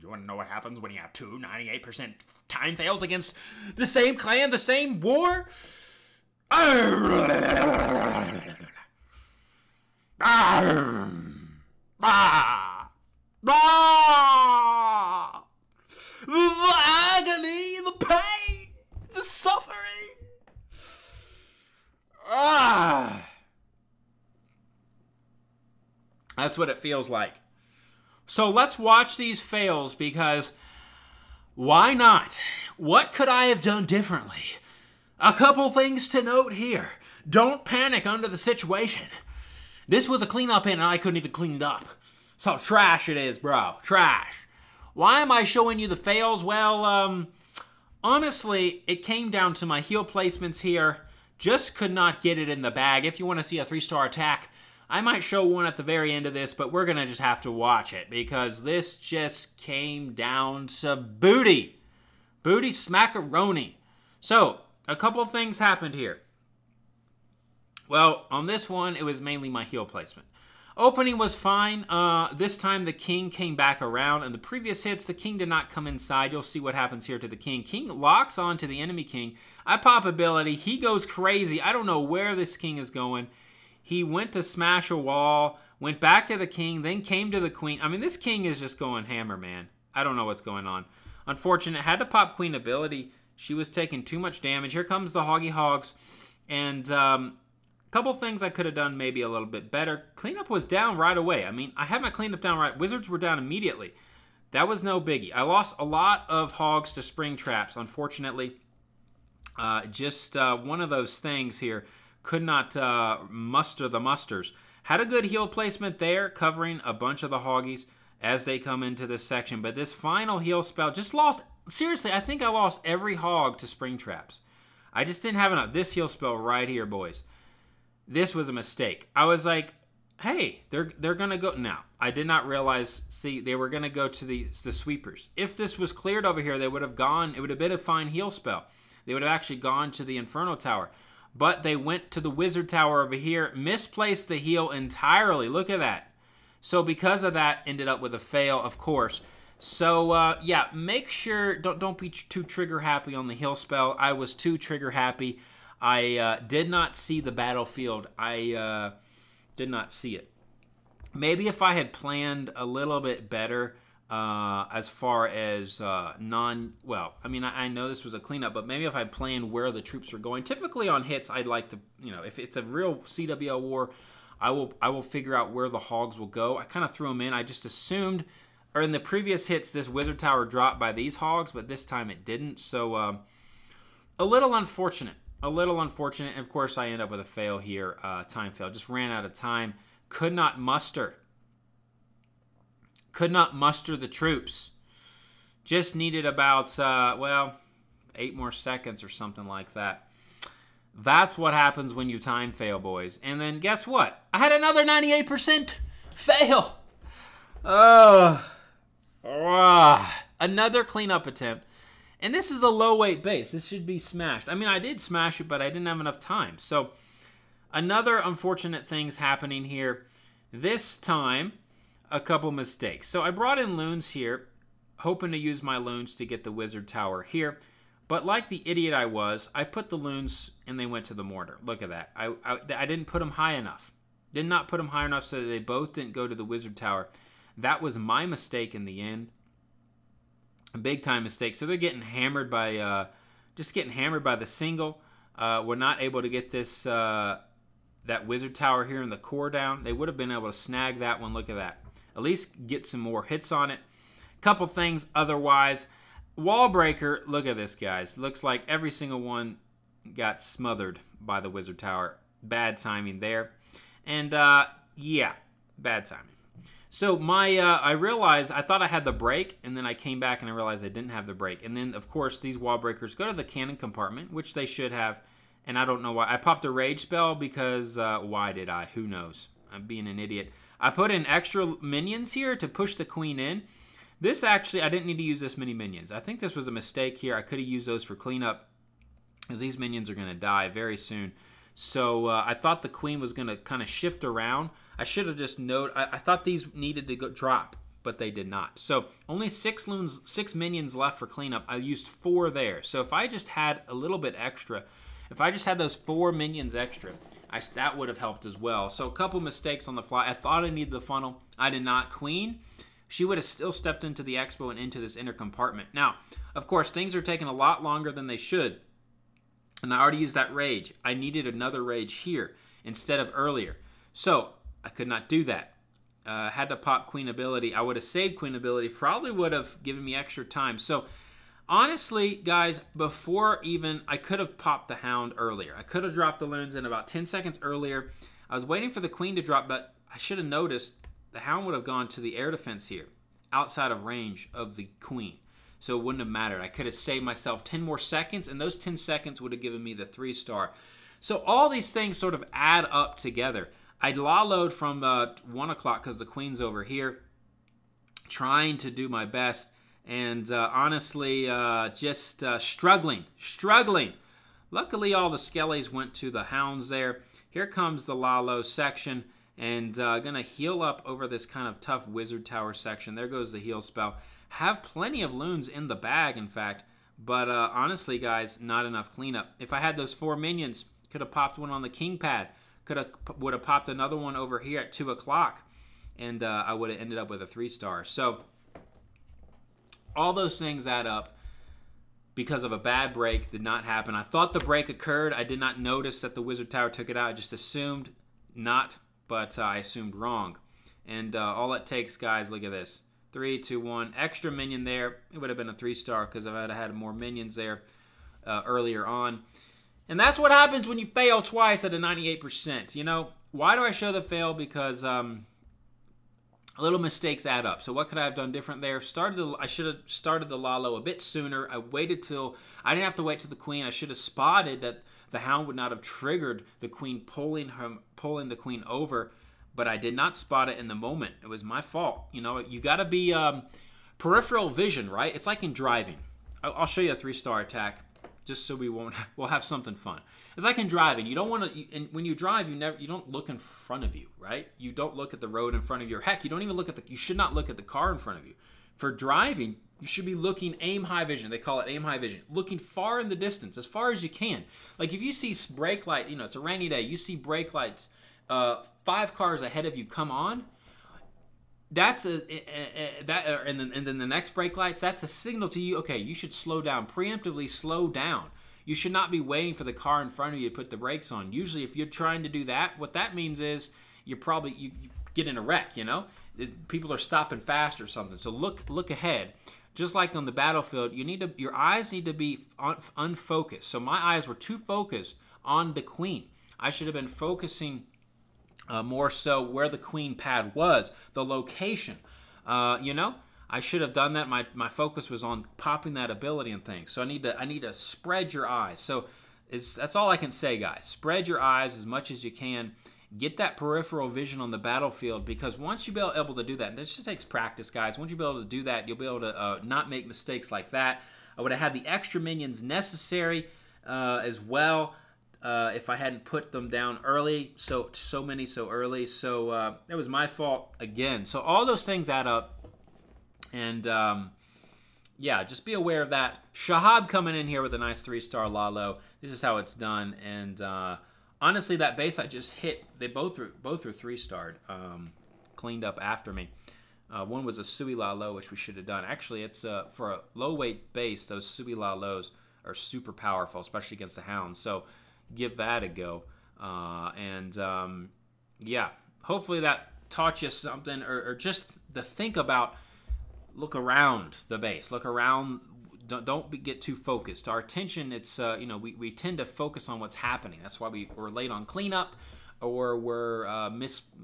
You want to know what happens when you have two 98% time fails against the same clan, the same war? The agony, the pain, the suffering. That's what it feels like. So let's watch these fails, because why not? What could I have done differently? A couple things to note here. Don't panic under the situation. This was a cleanup in and I couldn't even clean it up. So trash it is, bro. Trash. Why am I showing you the fails? Well, honestly, it came down to my heal placements here. Just could not get it in the bag. If you want to see a 3-star attack, I might show one at the very end of this, but we're going to just have to watch it, because this just came down to booty. Booty smackaroni. So, a couple things happened here. Well, on this one, it was mainly my heal placement. Opening was fine. This time the king came back around. In the previous hits, the king did not come inside. You'll see what happens here to the king. King locks onto the enemy king. I pop ability. He goes crazy. I don't know where this king is going. He went to smash a wall, went back to the king, then came to the queen. I mean, this king is just going hammer, man. I don't know what's going on. Unfortunate. Had to pop queen ability. She was taking too much damage. Here comes the Hoggy Hogs. And couple things I could have done maybe a little bit better. Cleanup was down right away. I mean, I had my cleanup down right. Wizards were down immediately. That was no biggie. I lost a lot of hogs to spring traps, unfortunately. Just one of those things here. Could not muster the musters. Had a good heal placement there, covering a bunch of the hoggies as they come into this section. But this final heal spell just lost. Seriously, I think I lost every hog to spring traps. I just didn't have enough. This heal spell right here, boys. This was a mistake. I was like, hey, they're going to go. Now, I did not realize, see, they were going to go to the sweepers. If this was cleared over here, they would have gone. It would have been a fine heal spell. They would have actually gone to the Inferno Tower. But they went to the Wizard Tower over here, misplaced the heal entirely. Look at that. So because of that, ended up with a fail, of course. So, yeah, make sure, don't be too trigger happy on the heal spell. I was too trigger happy. I did not see the battlefield. I did not see it. Maybe if I had planned a little bit better as far as well, I mean, I know this was a cleanup, but maybe if I planned where the troops are going. Typically on hits, I'd like to, you know, if it's a real CWL war, I will figure out where the hogs will go. I kind of threw them in. I just assumed, or in the previous hits, this Wizard Tower dropped by these hogs, but this time it didn't. So a little unfortunate. A little unfortunate, and of course I end up with a fail here, time fail. Just ran out of time. Could not muster. Could not muster the troops. Just needed about, well, 8 more seconds or something like that. That's what happens when you time fail, boys. And then guess what? I had another 98% fail. Another cleanup attempt. And this is a low-weight base. This should be smashed. I mean, I did smash it, but I didn't have enough time. So, another unfortunate things happening here. This time, a couple mistakes. So, I brought in loons here, hoping to use my loons to get the Wizard Tower here. But like the idiot I was, I put the loons and they went to the mortar. Look at that. I didn't put them high enough. Did not put them high enough so that they both didn't go to the Wizard Tower. That was my mistake in the end. A big time mistake. So they're getting hammered by, just getting hammered by the single. We're not able to get this, that Wizard Tower here in the core down. They would have been able to snag that one. Look at that. At least get some more hits on it. Couple things otherwise. Wall breaker. Look at this, guys. Looks like every single one got smothered by the Wizard Tower. Bad timing there. And, yeah, bad timing. So I realized, I thought I had the break, and then I came back and I realized I didn't have the break. And then, of course, these wall breakers go to the cannon compartment, which they should have, and I don't know why. I popped a rage spell because, why did I? Who knows? I'm being an idiot. I put in extra minions here to push the queen in. This actually, I didn't need to use this many minions. I think this was a mistake here. I could have used those for cleanup, because these minions are going to die very soon. So I thought the queen was going to kind of shift around. I should have just noted, I thought these needed to go drop. but they did not. So only 6 minions left for cleanup. I used 4 there. So if I just had a little bit extra, if I just had those 4 minions extra, that would have helped as well. So a couple mistakes on the fly. I thought I needed the funnel. I did not. Queen, she would have still stepped into the expo and into this inner compartment. Now, of course, things are taking a lot longer than they should. And I already used that rage. I needed another rage here instead of earlier. So I could not do that. Had to pop queen ability. I would have saved queen ability. Probably would have given me extra time. So honestly, guys, before even, I could have popped the hound earlier. I could have dropped the loons in about 10 seconds earlier. I was waiting for the queen to drop, but I should have noticed the hound would have gone to the air defense here, outside of range of the queen. So it wouldn't have mattered. I could have saved myself 10 more seconds, and those 10 seconds would have given me the 3-star. So all these things sort of add up together. I'd lawload from 1 o'clock because the queen's over here, trying to do my best, and honestly, just struggling. Luckily, all the skellies went to the hounds there. Here comes the Lalo section, and gonna heal up over this kind of tough wizard tower section. There goes the heal spell. Have plenty of loons in the bag, in fact, but honestly, guys, not enough cleanup. If I had those 4 minions, could have popped one on the king pad. Would have popped another one over here at 2 o'clock, and I would have ended up with a 3-star. So all those things add up because of a bad break. Did not happen. I thought the break occurred. I did not notice that the wizard tower took it out. I just assumed not, but I assumed wrong. And all it takes, guys, look at this. 3, 2, 1. Extra minion there. It would have been a 3-star because if I had more minions there earlier on. And that's what happens when you fail twice at a 98%. You know, why do I show the fail? Because little mistakes add up. So what could I have done different there? I should have started the Lalo a bit sooner. I waited till, I didn't have to wait till the queen. I should have spotted that the hound would not have triggered the queen pulling the queen over, but I did not spot it in the moment. It was my fault. You know, you got to be peripheral vision, right? It's like in driving. I'll show you a 3-star attack, just so we'll have something fun. It's like in driving. You don't want to, and when you drive, you don't look in front of you, right? You don't look at the road in front of you. Heck, you don't even look at you should not look at the car in front of you. For driving, you should be looking aim high vision. They call it aim high vision. Looking far in the distance, as far as you can. Like if you see brake light, you know, it's a rainy day, you see brake lights 5 cars ahead of you come on, that's and then the next brake lights, that's a signal to you, okay, you should slow down, preemptively slow down. You should not be waiting for the car in front of you to put the brakes on. Usually if you're trying to do that, what that means is you get in a wreck, you know? People are stopping fast or something. So look ahead. Just like on the battlefield, your eyes need to be unfocused. So my eyes were too focused on the queen. I should have been focusing more so where the queen pad was, the location. You know, I should have done that. My focus was on popping that ability and things. So I need to spread your eyes. So that's all I can say, guys. Spread your eyes as much as you can. Get that peripheral vision on the battlefield, because once you'll be able to do that, and this just takes practice, guys. Once you'll be able to do that, you'll be able to not make mistakes like that. I would have had the extra minions necessary as well. If I hadn't put them down early, so many so early. So it was my fault again. So all those things add up. And yeah, just be aware of that. Shahab coming in here with a nice 3-star Lalo. This is how it's done. And honestly, that base I just hit, they both were 3-starred, cleaned up after me. One was a Sui Lalo, which we should have done. Actually, it's for a low-weight base, those Sui Lalos are super powerful, especially against the hounds. So give that a go. Yeah, hopefully that taught you something, or just to think about. Look around the base. Look around. Don't get too focused. Our attention, it's you know, we tend to focus on what's happening. That's why we're late on cleanup, or we're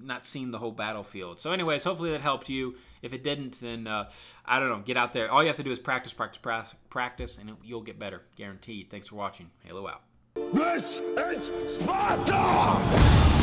not seeing the whole battlefield. So anyways, hopefully that helped you. If it didn't, then I don't know. Get out there. All you have to do is practice, and you'll get better, guaranteed. Thanks for watching. Halo out. This is Sparta!